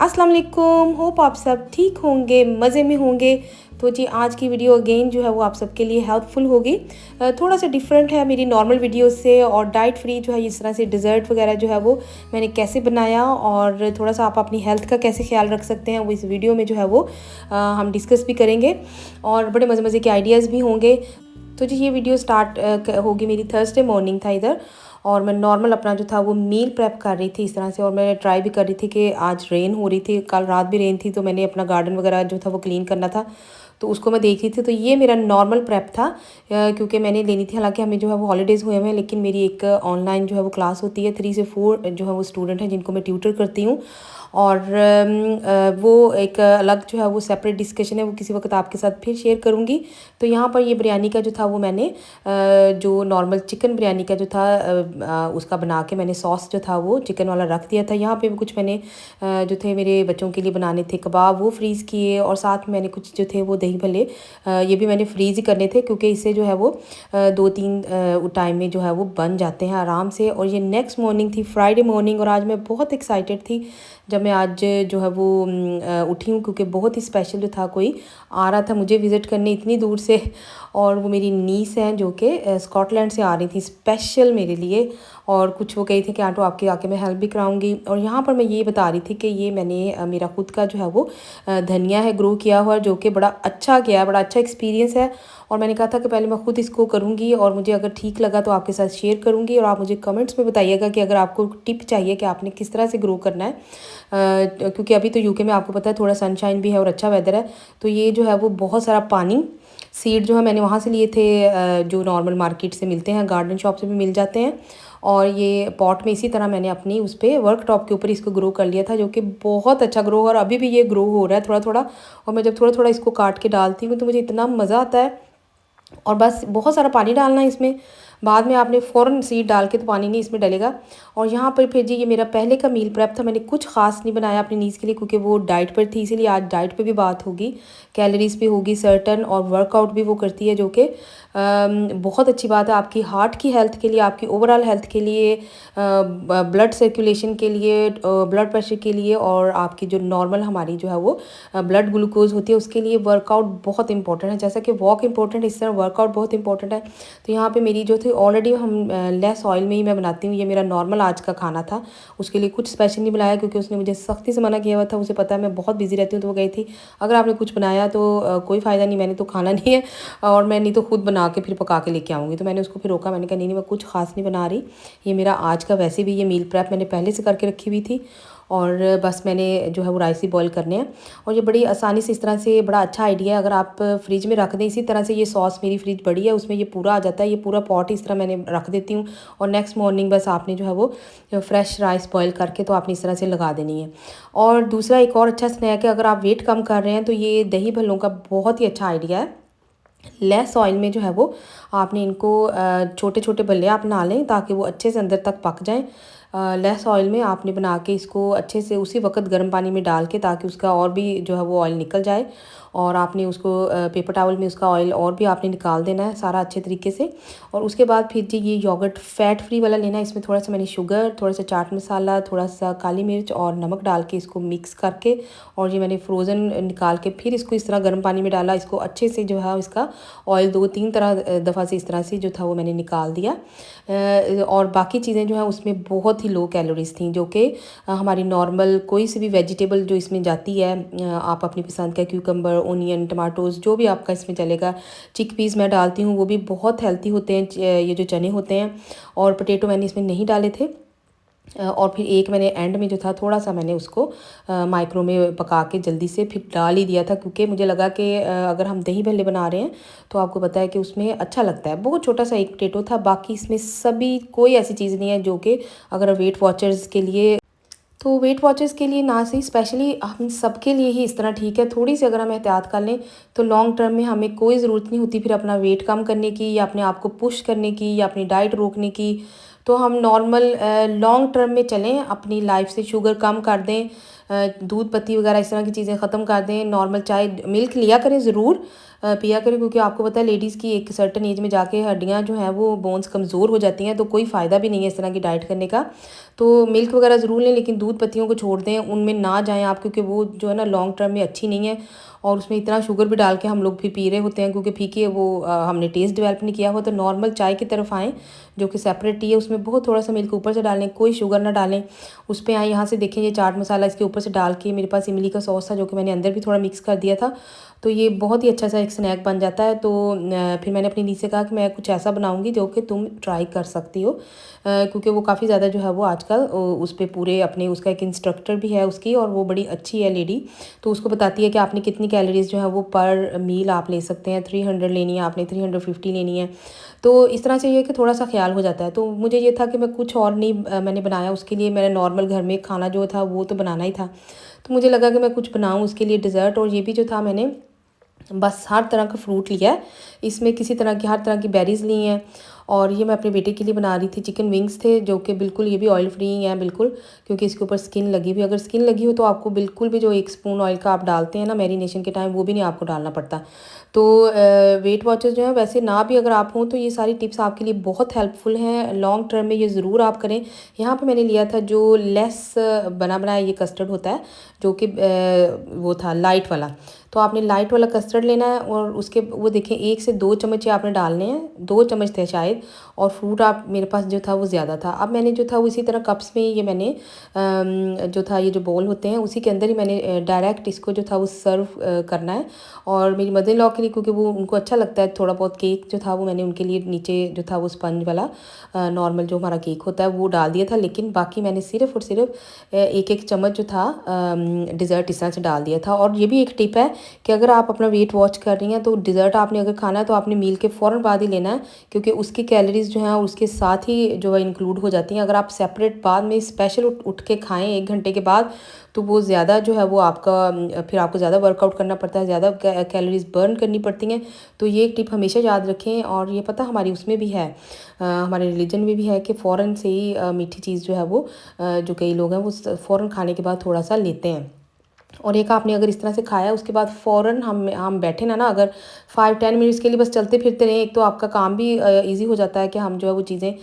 अस्सलाम वालेकुम। होप आप सब ठीक होंगे, मज़े में होंगे। तो जी आज की वीडियो अगेन जो है वो आप सबके लिए हेल्पफुल होगी। थोड़ा सा डिफरेंट है मेरी नॉर्मल वीडियो से, और डाइट फ्री जो है इस तरह से डिज़र्ट वगैरह जो है वो मैंने कैसे बनाया, और थोड़ा सा आप अपनी हेल्थ का कैसे ख्याल रख सकते हैं वो इस वीडियो में जो है वो हम डिस्कस भी करेंगे, और बड़े मज़े मज़े के आइडियाज़ भी होंगे। तो जी ये वीडियो स्टार्ट होगी मेरी थर्सडे मॉर्निंग था इधर, और मैं नॉर्मल अपना जो था वो मील प्रेप कर रही थी इस तरह से। और मैं ट्राई भी कर रही थी कि आज रेन हो रही थी, कल रात भी रेन थी, तो मैंने अपना गार्डन वगैरह जो था वो क्लीन करना था, तो उसको मैं देख रही थी। तो ये मेरा नॉर्मल प्रेप था, क्योंकि मैंने लेनी थी। हालांकि हमें जो है वो हॉलीडेज़ हुए हुए हैं, लेकिन मेरी एक ऑनलाइन जो है वो क्लास होती है 3 से 4 जो है वो स्टूडेंट हैं जिनको मैं ट्यूटर करती हूँ। और वो एक अलग जो है वो सेपरेट डिस्कशन है, वो किसी वक्त आपके साथ फिर शेयर करूँगी। तो यहाँ पर ये बिरयानी का जो था वो मैंने जो नॉर्मल चिकन बिरयानी का जो था उसका बना के मैंने सॉस जो था वो चिकन वाला रख दिया था। यहाँ पे कुछ मैंने जो थे मेरे बच्चों के लिए बनाने थे कबाब, वो फ्रीज़ किए, और साथ में मैंने कुछ जो थे वो दही भल्ले ये भी मैंने फ्रीज़ ही करने थे, क्योंकि इससे जो है वो 2-3 टाइम में जो है वो बन जाते हैं आराम से। और ये नेक्स्ट मॉर्निंग थी, फ्राइडे मॉर्निंग, और आज मैं बहुत एक्साइटेड थी जब मैं आज जो है वो उठी हूँ, क्योंकि बहुत ही स्पेशल जो था कोई आ रहा था मुझे विज़िट करने इतनी दूर से। और वो मेरी नीस हैं जो कि स्कॉटलैंड से आ रही थी स्पेशल मेरे लिए, और कुछ वो कही थी कि आंटो आपके आके मैं हेल्प भी कराऊंगी। और यहाँ पर मैं ये बता रही थी कि ये मैंने मेरा खुद का जो है वो धनिया है ग्रो किया हुआ, जो कि बड़ा अच्छा गया है, बड़ा अच्छा एक्सपीरियंस है। और मैंने कहा था कि पहले मैं खुद इसको करूँगी, और मुझे अगर ठीक लगा तो आपके साथ शेयर करूँगी, और आप मुझे कमेंट्स में बताइएगा कि अगर आपको टिप चाहिए कि आपने किस तरह से ग्रो करना है। क्योंकि अभी तो यूके में आपको पता है थोड़ा सनशाइन भी है और अच्छा वेदर है। तो ये जो है वो बहुत सारा पानी सीड जो है मैंने वहाँ से लिए थे, जो नॉर्मल मार्केट से मिलते हैं, गार्डन शॉप से भी मिल जाते हैं। और ये पॉट में इसी तरह मैंने अपनी उस पर वर्क टॉप के ऊपर इसको ग्रो कर लिया था, जो कि बहुत अच्छा ग्रो, और अभी भी ये ग्रो हो रहा है थोड़ा थोड़ा। और मैं जब थोड़ा थोड़ा इसको काट के डालती हूँ तो मुझे इतना मज़ा आता है। और बस बहुत सारा पानी डालना है इसमें, बाद में आपने फ़ौरन सीड डाल के तो पानी नहीं इसमें डलेगा। और यहाँ पर फिर जी ये मेरा पहले का मील प्रेप था, मैंने कुछ ख़ास नहीं बनाया अपनी नीज़ के लिए, क्योंकि वो डाइट पर थी, इसीलिए आज डाइट पे भी बात होगी, कैलोरीज पे होगी सर्टन, और वर्कआउट भी वो करती है, जो कि बहुत अच्छी बात है आपकी हार्ट की हेल्थ के लिए, आपकी ओवरऑल हेल्थ के लिए, ब्लड सर्कुलेशन के लिए, ब्लड प्रेशर के लिए, और आपकी जो नॉर्मल हमारी जो है वो ब्लड ग्लूकोज होती है उसके लिए वर्कआउट बहुत इंपॉर्टेंट है। जैसा कि वॉक इंपॉर्टेंट है, इस तरह वर्कआउट बहुत इंपॉर्टेंट है। तो यहाँ पे मेरी जो थी ऑलरेडी हम लेस ऑयल में ही मैं बनाती हूँ। ये मेरा नॉर्मल आज का खाना था, उसके लिए कुछ स्पेशल नहीं बनाया, क्योंकि उसने मुझे सख्ती से मना किया हुआ था, उसे पता है मैं बहुत बिजी रहती हूँ। तो वो गई थी, अगर आपने कुछ बनाया तो कोई फ़ायदा नहीं, मैंने तो खाना नहीं है, और मैं नहीं तो खुद बना के फिर पका के लेके आऊँगी। तो मैंने उसको फिर रोका, मैंने कहा नहीं नहीं मैं कुछ खास नहीं बना रही, ये मेरा आज का वैसे भी ये मील प्रेप मैंने पहले से करके रखी हुई थी, और बस मैंने जो है वो राइस ही बॉईल करने हैं। और ये बड़ी आसानी से इस तरह से, बड़ा अच्छा आइडिया है अगर आप फ्रिज में रख दें। इसी तरह से ये सॉस, मेरी फ्रिज बड़ी है, उसमें ये पूरा आ जाता है, ये पूरा पॉट इस तरह मैंने रख देती हूँ। और नेक्स्ट मॉर्निंग बस आपने जो है वो फ्रेश राइस बॉईल करके तो आपने इस तरह से लगा देनी है। और दूसरा एक और अच्छा स्नैक है, अगर आप वेट कम कर रहे हैं तो ये दही भल्लों का बहुत ही अच्छा आइडिया है। लेस ऑयल में जो है वो आपने इनको छोटे छोटे भल्ले आप बना लें, ताकि वो अच्छे से अंदर तक पक जाएं। लेस ऑयल में आपने बना के इसको अच्छे से उसी वक्त गर्म पानी में डाल के, ताकि उसका और भी जो है वो ऑयल निकल जाए, और आपने उसको पेपर टावल में उसका ऑयल और भी आपने निकाल देना है सारा अच्छे तरीके से। और उसके बाद फिर जी ये योगर्ट फ़ैट फ्री वाला लेना है, इसमें थोड़ा सा मैंने शुगर, थोड़ा सा चाट मसाला, थोड़ा सा काली मिर्च और नमक डाल के इसको मिक्स करके, और ये मैंने फ्रोज़न निकाल के फिर इसको इस तरह गर्म पानी में डाला, इसको अच्छे से जो है इसका ऑयल 2-3 दफ़ा से इस तरह से जो था वो मैंने निकाल दिया। और बाकी चीज़ें जो हैं उसमें बहुत ही लो कैलोरीज थी, जो कि हमारी नॉर्मल कोई सी भी वेजिटेबल जो इसमें जाती है, आप अपनी पसंद का क्यूकम्बर, ओनियन, टमाटोज़, जो भी आपका इसमें चलेगा। चिकपीस मैं डालती हूँ, वो भी बहुत हेल्थी होते हैं, ये जो चने होते हैं। और पोटैटो मैंने इसमें नहीं डाले थे। और फिर एक मैंने एंड में जो था थोड़ा सा मैंने उसको माइक्रो में पका के जल्दी से फिर डाल ही दिया था, क्योंकि मुझे लगा कि अगर हम दही भल्ले बना रहे हैं तो आपको पता है कि उसमें अच्छा लगता है। बहुत छोटा सा एक पोटैटो था, बाकी इसमें सभी कोई ऐसी चीज़ नहीं है जो कि अगर वेट वॉचर्स के लिए, तो वेट वॉचर्स के लिए ना सही, स्पेशली हम सबके लिए ही इस तरह ठीक है। थोड़ी सी अगर हम एहतियात कर लें तो लॉन्ग टर्म में हमें कोई ज़रूरत नहीं होती फिर अपना वेट कम करने की, या अपने आप को पुश करने की, या अपनी डाइट रोकने की। तो हम नॉर्मल लॉन्ग टर्म में चलें, अपनी लाइफ से शुगर कम कर दें, दूध पत्ती वगैरह इस तरह की चीज़ें ख़त्म कर दें, नॉर्मल चाय मिल्क लिया करें ज़रूर, पिया करें, क्योंकि आपको पता है लेडीज़ की एक सर्टन एज में जाके हड्डियाँ जो हैं वो बोन्स कमज़ोर हो जाती हैं, तो कोई फ़ायदा भी नहीं है इस तरह की डाइट करने का। तो मिल्क वगैरह ज़रूर लें, लेकिन दूध पत्तियों को छोड़ दें, उनमें ना जाएँ आप, क्योंकि वो जो है ना लॉन्ग टर्म में अच्छी नहीं है, और उसमें इतना शुगर भी डाल के हम लोग फिर पी रहे होते हैं, क्योंकि फीकी वो हमने टेस्ट डेवलप नहीं किया हुआ। तो नॉर्मल चाय की तरफ आएँ, जो कि सेपरेट टी है, उसमें बहुत थोड़ा सा मिल्क ऊपर से डालें, कोई शुगर ना डालें। उस पे आए, यहाँ से देखें ये चाट मसाला इसके ऊपर से डाल के, मेरे पास इमली का सॉस था जो कि मैंने अंदर भी थोड़ा मिक्स कर दिया था, तो ये बहुत ही अच्छा सा एक स्नैक बन जाता है। तो फिर मैंने अपनी नीस से कहा कि मैं कुछ ऐसा बनाऊंगी जो कि तुम ट्राई कर सकती हो, क्योंकि वो काफ़ी ज़्यादा जो है वो आजकल उस पर पूरे अपने, उसका एक इंस्ट्रक्टर भी है उसकी, और वो बड़ी अच्छी है लेडी, तो उसको बताती है कि आपने कितनी कैलोरीज जो है वो पर मील आप ले सकते हैं, 300 लेनी है आपने, 350 लेनी है। तो इस तरह से ये कि थोड़ा सा ख्याल हो जाता है। तो मुझे ये था कि मैं कुछ और नहीं मैंने बनाया, उसके लिए मैंने नॉर्मल घर में खाना जो था वो तो बनाना ही था, तो मुझे लगा कि मैं कुछ बनाऊँ उसके लिए डिज़र्ट। और ये भी जो था, मैंने बस हर तरह का फ्रूट लिया है, इसमें किसी तरह की, हर तरह की बेरीज़ ली हैं। और ये मैं अपने बेटे के लिए बना रही थी, चिकन विंग्स थे जो कि बिल्कुल ये भी ऑयल फ्री हैं बिल्कुल, क्योंकि इसके ऊपर स्किन लगी हुई, अगर स्किन लगी हो तो आपको बिल्कुल भी जो 1 स्पून ऑयल का आप डालते हैं ना मैरिनेशन के टाइम, वो भी नहीं आपको डालना पड़ता। तो वेट वॉचर्स जो है, वैसे ना भी अगर आप हों तो ये सारी टिप्स आपके लिए बहुत हेल्पफुल हैं, लॉन्ग टर्म में ये ज़रूर आप करें। यहाँ पे मैंने लिया था जो लेस बना बनाया ये कस्टर्ड होता है, जो कि वो था लाइट वाला, तो आपने लाइट वाला कस्टर्ड लेना है, और उसके वो देखें 1 से 2 चम्मच आपने डालने हैं, 2 चम्मच थे शायद, और फ्रूट आप, मेरे पास जो था वो ज़्यादा था। अब मैंने जो था वो इसी तरह कप्स में ये मैंने जो था, ये जो बॉल होते हैं उसी के अंदर ही मैंने डायरेक्ट इसको जो था वो सर्व करना है। और मेरी मदर इन लॉ के लिए, क्योंकि वो उनको अच्छा लगता है थोड़ा बहुत केक जो था वो मैंने उनके लिए नीचे जो था वो स्पंज वाला नॉर्मल जो हमारा केक होता है वो डाल दिया था, लेकिन बाकी मैंने सिर्फ और सिर्फ एक एक चम्मच जो था डिज़र्ट इस तरह से डाल दिया था। और ये भी एक टिप है कि अगर आप अपना वेट वॉच कर रही हैं तो डिज़र्ट आपने अगर खाना है तो आपने मील के फ़ौरन बाद ही लेना है, क्योंकि उसकी कैलोरीज जो हैं उसके साथ ही जो है इंक्लूड हो जाती हैं। अगर आप सेपरेट बाद में स्पेशल उठ के खाएं 1 घंटे के बाद, तो वो ज़्यादा जो है वो आपका, फिर आपको ज़्यादा वर्कआउट करना पड़ता है, ज़्यादा कैलोरीज बर्न करनी पड़ती हैं। तो ये एक टिप हमेशा याद रखें। और ये पता हमारी उसमें भी है, हमारे रिलीजन में भी है कि फ़ौरन से ही मीठी चीज़ जो है वो जो कई लोग हैं वो फ़ौरन खाने के बाद थोड़ा सा लेते हैं। और एक आपने अगर इस तरह से खाया उसके बाद फ़ौरन हम बैठे ना अगर 5-10 मिनट्स के लिए बस चलते फिरते रहें, एक तो आपका काम भी इजी हो जाता है कि हम जो है वो चीज़ें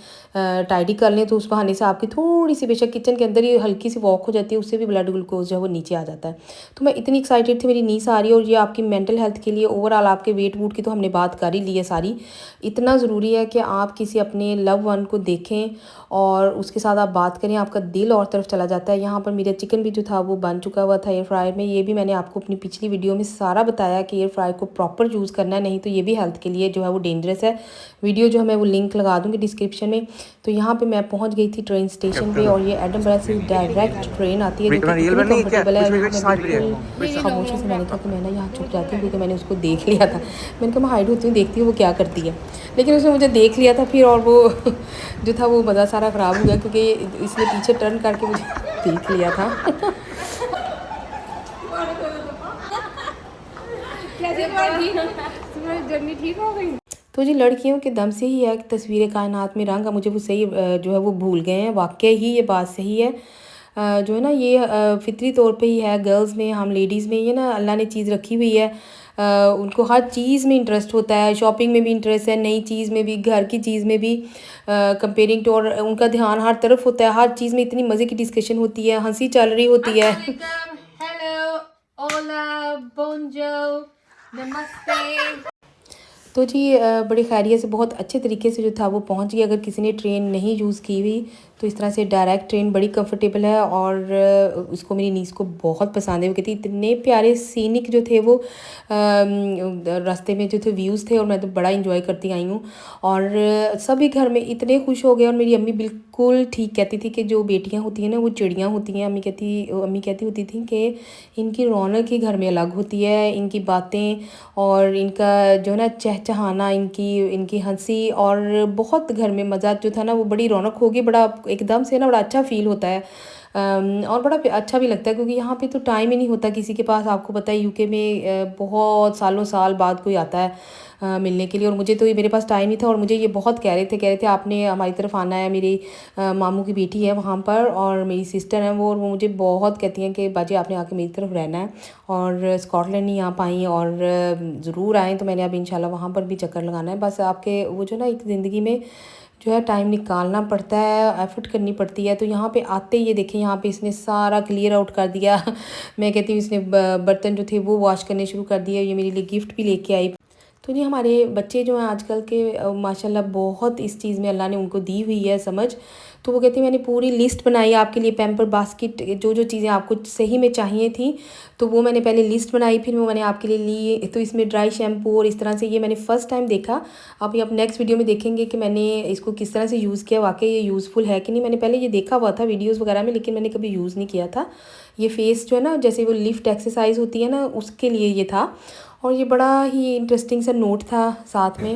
टाइडी कर लें, तो उस बहाने से आपकी थोड़ी सी, बेशक किचन के अंदर ही हल्की सी वॉक हो जाती है, उससे भी ब्लड ग्लूकोज जो है वो नीचे आ जाता है। तो मैं इतनी एक्साइटेड थी, मेरी नीस आ रही है, और ये आपकी मेंटल हेल्थ के लिए, ओवरऑल आपके वेट वूट की तो हमने बात कर ही ली है सारी। इतना ज़रूरी है कि आप किसी अपने लव वन को देखें और उसके साथ आप बात करें, आपका दिल और तरफ चला जाता है। यहाँ पर मेरा चिकन भी जो था वो बन चुका हुआ था एयर फ्रायर में। ये भी मैंने आपको अपनी पिछली वीडियो में सारा बताया कि एयर फ्रायर को प्रॉपर यूज़ करना है, नहीं तो ये भी हेल्थ के लिए जो है वो डेंजरस है। वीडियो जो है मैं वो लिंक लगा दूँगी डिस्क्रिप्शन में। तो यहाँ पे मैं पहुँच गई थी ट्रेन स्टेशन पे, और ये एडिनबरा से डायरेक्ट ट्रेन आती है जो कि इतनी कंफर्टेबल है। यहाँ मैं बिल्कुल खामोशी से, मैंने कहा कि मैं ना यहाँ चुप जाती हूँ, क्योंकि मैंने उसको देख लिया था। मैंने कहा मैं हाइड होती हूँ, देखती हूँ वो क्या करती है, लेकिन उसने मुझे देख लिया था फिर, और वो जो था वो मज़ा सारा ख़राब हो गया, क्योंकि इसने पीछे टर्न करके मुझे देख लिया था। जर्नी ठीक हो गई। तो जी लड़कियों के दम से ही है कि तस्वीर कायनात में रंग, मुझे वो सही जो है वो भूल गए हैं। वाकई ही ये बात सही है। जो है ना ये फितरी तौर पे ही है, गर्ल्स में, हम लेडीज़ में ये ना अल्लाह ने चीज़ रखी हुई है। उनको हर चीज़ में इंटरेस्ट होता है, शॉपिंग में भी इंटरेस्ट है, नई चीज़ में भी, घर की चीज़ में भी कंपेयरिंग टू, और उनका ध्यान हर तरफ होता है। हर चीज़ में इतनी मज़े की डिस्कशन होती है, हंसी चल रही होती है। हेलो, ओला, बोंजो, नमस्ते। तो जी बड़ी खैरियत से, बहुत अच्छे तरीके से जो था वो पहुंच गई। अगर किसी ने ट्रेन नहीं यूज़ की हुई तो इस तरह से डायरेक्ट ट्रेन बड़ी कंफर्टेबल है, और उसको, मेरी नीस को बहुत पसंद है। वो कहती इतने प्यारे सीनिक जो थे वो रास्ते में जो थे व्यूज़ थे, और मैं तो बड़ा इंजॉय करती आई हूँ। और सभी घर में इतने खुश हो गए। और मेरी अम्मी बिल्कुल ठीक कहती थी कि जो बेटियाँ होती हैं ना वो चिड़ियाँ होती हैं। अम्मी कहती होती थी कि इनकी रौनक ही घर में अलग होती है, इनकी बातें और इनका जो ना चहचहाना, इनकी हंसी, और बहुत घर में मज़ा जो था ना वो बड़ी रौनक होगी, बड़ा आपको एकदम से ना बड़ा अच्छा फील होता है। और बड़ा अच्छा भी लगता है क्योंकि यहाँ पे तो टाइम ही नहीं होता किसी के पास। आपको पता है यूके में बहुत सालों साल बाद कोई आता है मिलने के लिए, और मुझे तो मेरे पास टाइम नहीं था। और मुझे ये बहुत कह रहे थे आपने हमारी तरफ आना है। मेरी मामू की बेटी है वहाँ पर और मेरी सिस्टर है वो, और वो मुझे बहुत कहती हैं कि बाजी आपने आके मेरी तरफ रहना है। और स्कॉटलैंड नहीं आ पाई और ज़रूर आएँ, तो मैंने अब इंशाल्लाह वहाँ पर भी चक्कर लगाना है। बस आपके वो जो ना एक ज़िंदगी में जो है टाइम निकालना पड़ता है, एफर्ट करनी पड़ती है। तो यहाँ पे आते ही ये देखें यहाँ पे इसने सारा क्लियर आउट कर दिया मैं कहती हूँ इसने बर्तन जो थे वो वॉश करने शुरू कर दिए। ये मेरे लिए गिफ्ट भी लेके आई। तो जी हमारे बच्चे जो हैं आजकल के माशाल्लाह बहुत इस चीज़ में अल्लाह ने उनको दी हुई है समझ। तो वो कहती है मैंने पूरी लिस्ट बनाई आपके लिए, पैम्पर बास्केट जो जो चीज़ें आपको सही में चाहिए थी तो वो मैंने पहले लिस्ट बनाई, फिर वो मैंने आपके लिए ली। तो इसमें ड्राई शैम्पू और इस तरह से ये मैंने फ़र्स्ट टाइम देखा। आप नेक्स्ट वीडियो में देखेंगे कि मैंने इसको किस तरह से यूज़ किया, वाकई ये यूज़फुल है कि नहीं। मैंने पहले ये देखा हुआ था वीडियोज़ वगैरह में, लेकिन मैंने कभी यूज़ नहीं किया था। ये फेस जो है ना जैसे वो लिफ्ट एक्सरसाइज होती है ना उसके लिए ये था। और ये बड़ा ही इंटरेस्टिंग सा नोट था साथ में।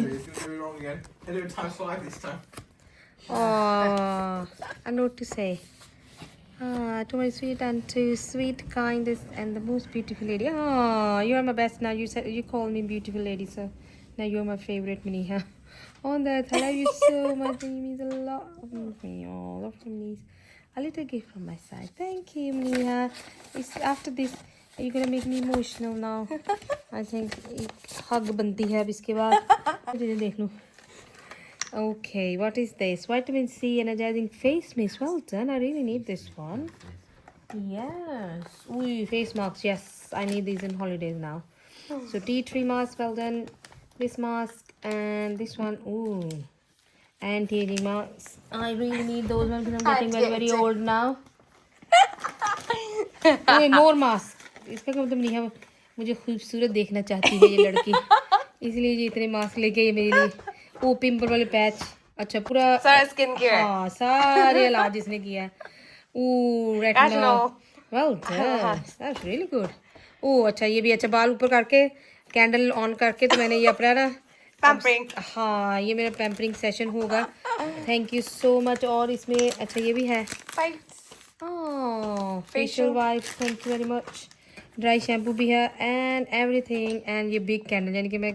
A note to say, to my sweet and to sweet, kindest and the most beautiful lady. You are my best now. You said you call me beautiful lady, so now you are my favorite, Miniha. On that, I love you so much. It means a lot of me. Oh, love from these. A little gift from my side. Thank you, Miniha. It's after this. Are you gonna make me emotional now? I think एक hug बनती है अब इसके बाद। मुझे देख लूँ। Okay, what is this? Vitamin C energizing face mist. Well done. I really need this one. Yes. Ooh, face masks. Yes, I need these in holidays now. So tea tree mask. Well done. This mask and this one. Ooh, anti-aging mask. I really need those ones because I'm getting very old now. Ooh, more mask. इसका क्या मतलब नहीं है, मुझे खूबसूरत देखना चाहती है ये लड़की, इसलिए ये इतने मास्क लेके ये मेरे लिए। वो पिंपल वाले पैच, अच्छा पूरा सारा स्किन केयर, हाँ सारे इलाज इसने किया है। Oh Retina, well done, that's really good. ओ अच्छा ये भी अच्छा, बाल ऊपर करके कैंडल ऑन करके तो मैंने ये अपना ना पैम्परिंग, हाँ ये मेरा पैम्परिंग सेशन होगा। Thank you so much. और इसमें अच्छा ये भी है facial wipes, thank you very much. Dry shampoo भी है एंड एवरीथिंग, एंड ये बिग कैंडल, यानी कि मैं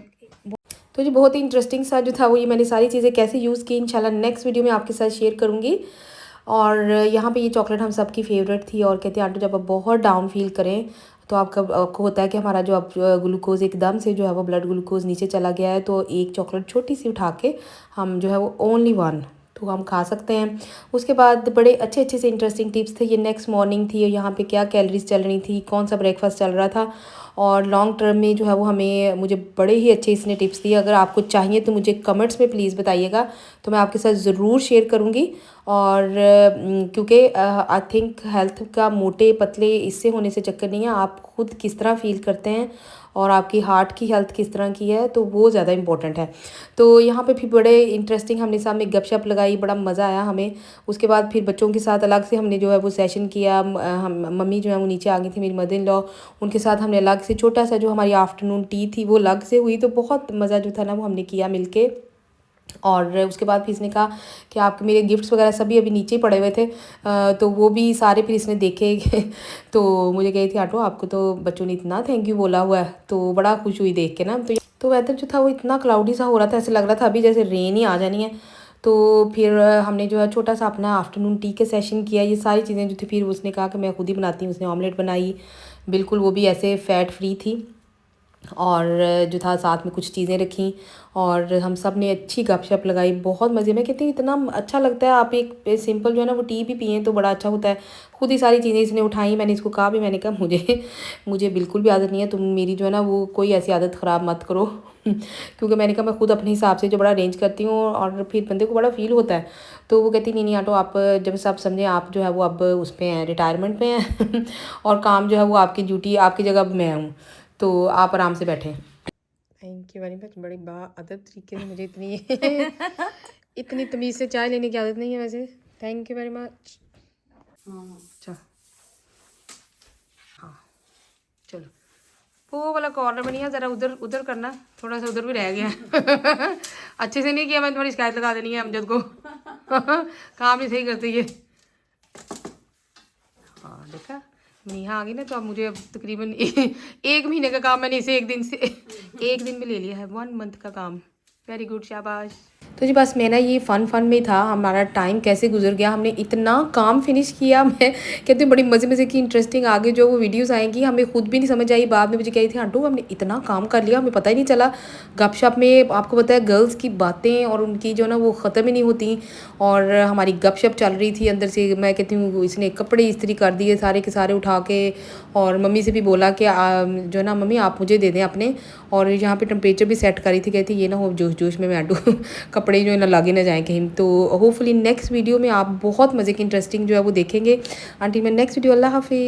तो जी बहुत ही इंटरेस्टिंग सा जो था वो ये मैंने सारी चीज़ें कैसे यूज़ की इंशाल्लाह नेक्स्ट वीडियो में आपके साथ शेयर करूँगी। और यहाँ पे ये चॉकलेट हम सबकी फेवरेट थी। और कहते हैं आंटी जब आप बहुत डाउन फील करें तो आपको होता है कि हमारा जो अब ग्लूकोज़ एकदम से जो है वो ब्लड ग्लूकोज़ नीचे चला गया है, तो एक चॉकलेट छोटी सी उठा के हम जो है वो ओनली वन तो हम खा सकते हैं। उसके बाद बड़े अच्छे अच्छे से इंटरेस्टिंग टिप्स थे। ये नेक्स्ट मॉर्निंग थी, यहाँ पे क्या कैलोरीज चल रही थी, कौन सा ब्रेकफास्ट चल रहा था, और लॉन्ग टर्म में जो है वो मुझे बड़े ही अच्छे इसने टिप्स दिए। अगर आपको चाहिए तो मुझे कमेंट्स में प्लीज़ बताइएगा, तो मैं आपके साथ ज़रूर शेयर करूँगी। और क्योंकि आई थिंक हेल्थ का मोटे पतले इससे होने से चक्कर नहीं है, आप खुद किस तरह फील करते हैं और आपकी हार्ट की हेल्थ किस तरह की है, तो वो ज़्यादा इंपॉर्टेंट है। तो यहाँ पे फिर बड़े इंटरेस्टिंग हमने सामने गपशप लगाई, बड़ा मज़ा आया हमें। उसके बाद फिर बच्चों के साथ अलग से हमने जो है वो सेशन किया। हम मम्मी जो है वो नीचे आ गई थी, मेरी मदर इन लॉ, उनके साथ हमने अलग से छोटा सा जो हमारी आफ्टरनून टी थी वो अलग से हुई। तो बहुत मज़ा जो था ना वो हमने किया मिलके। और उसके बाद फिर इसने कहा कि आपके मेरे गिफ्ट्स वगैरह सभी अभी नीचे पड़े हुए थे, तो वो भी सारे फिर इसने देखे तो मुझे कही थी आंटो आपको तो बच्चों ने इतना थैंक यू बोला हुआ है, तो बड़ा खुश हुई देख के ना। तो वेदर जो था वो इतना क्लाउडी सा हो रहा था, ऐसे लग रहा था अभी जैसे रेन ही आ जानी है। तो फिर हमने जो है छोटा सा अपना आफ्टरनून टी के सेशन किया। ये सारी चीज़ें जो थी फिर उसने कहा कि मैं खुद ही बनाती हूँ, उसने ऑमलेट बनाई, बिल्कुल वो भी ऐसे फ़ैट फ्री थी। और जो था साथ में कुछ चीज़ें रखी और हम सब ने अच्छी गपशप लगाई, बहुत मज़े में। कहती हूँ इतना अच्छा लगता है, आप एक सिंपल जो है ना वो टी भी पिए तो बड़ा अच्छा होता है। खुद ही सारी चीज़ें इसने उठाई, मैंने इसको कहा भी, मैंने कहा मुझे बिल्कुल भी आदत नहीं है, तुम मेरी जो है ना वो कोई ऐसी आदत ख़राब मत करो क्योंकि मैंने कहा मैं खुद अपने हिसाब से जो बड़ा अरेंज करती हूँ और फिर बंदे को बड़ा फील होता है। तो वो कहती नहीं आंटो आप जब सब समझें आप जो है वो अब उस पर हैं, रिटायरमेंट पे हैं और काम जो है वो आपकी ड्यूटी आपकी जगह अब मैं हूँ, तो आप आराम से बैठें। Thank you very much. बड़ी बाअदब तरीके से मुझे इतनी तमीज़ से चाय लेने की आदत नहीं है वैसे। Thank you very much. अच्छा हाँ चलो, वो वाला कॉर्नर में नहीं है, ज़रा उधर उधर करना, थोड़ा सा उधर भी रह गया अच्छे से नहीं किया, मैं तुम्हारी शिकायत लगा देनी है अमजद को। काम नहीं सही करते ये। हाँ देखा, नेहा आ गई ना, तो अब मुझे अब तकरीबन 1 महीने का काम मैंने इसे एक दिन में ले लिया है, 1 मंथ का काम। वेरी गुड, शाबाश। तो जी बस मैं ना ये फ़न में था, हमारा टाइम कैसे गुजर गया, हमने इतना काम फिनिश किया। मैं कहती हूँ बड़ी मज़े की इंटरेस्टिंग आगे जो वो वीडियोस आएंगी, हमें खुद भी नहीं समझ आई। बाद में मुझे कही थी आंटू हमने इतना काम कर लिया, हमें पता ही नहीं चला। गपशप में आपको पता है गर्ल्स की बातें और उनकी जो ना वो ख़त्म ही नहीं होती। और हमारी गपशप चल रही थी अंदर से। मैं कहती हूँ इसने कपड़े इस्त्री कर दिए सारे के सारे उठा के, और मम्मी से भी बोला कि जो ना मम्मी आप मुझे दे दें अपने। और यहाँ पे टेम्परेचर भी सेट करी थी, कहती ये ना हो जोश में मैं आंटू कपड़े जो है ना लगे ना जाए कहीं। तो होपफुली नेक्स्ट वीडियो में आप बहुत मज़े की इंटरेस्टिंग जो है वो देखेंगे। आंटी मैं नेक्स्ट वीडियो, अल्लाह हाफिज़।